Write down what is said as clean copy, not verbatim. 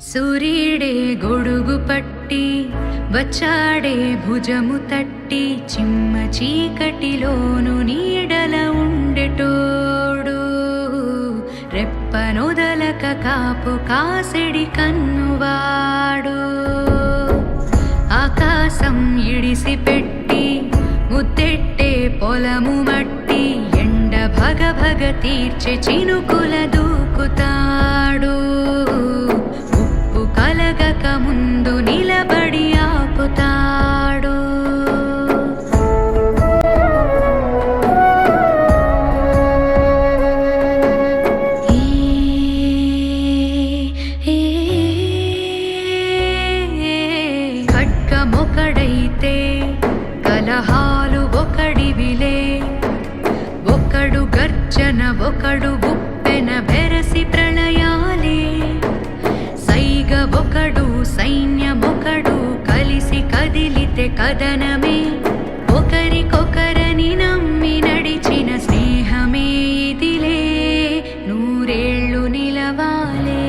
సూర్యుడే గొడుగు పట్టి వచ్చాడే భుజము తట్టి చిమ్మ చీకటిలోను నీడల ఉండెటోడు రెప్పనొదలక కాపు కాసెడి కన్నువాడు ఆకాశం ఇడిసి పెట్టి ముద్దెట్టే పొలము మట్టి ఎండ భగ భగ తీర్చే చినుకుల దూకుతాడు ఉప్పు కలగక ముందు నిలబడి ఆపుతాడు ఖడ్గమొకడైతే కలహాలు ఒకడివిలే ఒకడు గర్జన ఒకడు గుప్పెన బెరసి ప్రళయాలే సైగ ఒకడు సైన్యమొకడు కలిసి కదిలితే కదనమే ఒకరికొకరని నమ్మి నడిచిన స్నేహమే ఇదిలే నూరేళ్ళు నిలవాలే.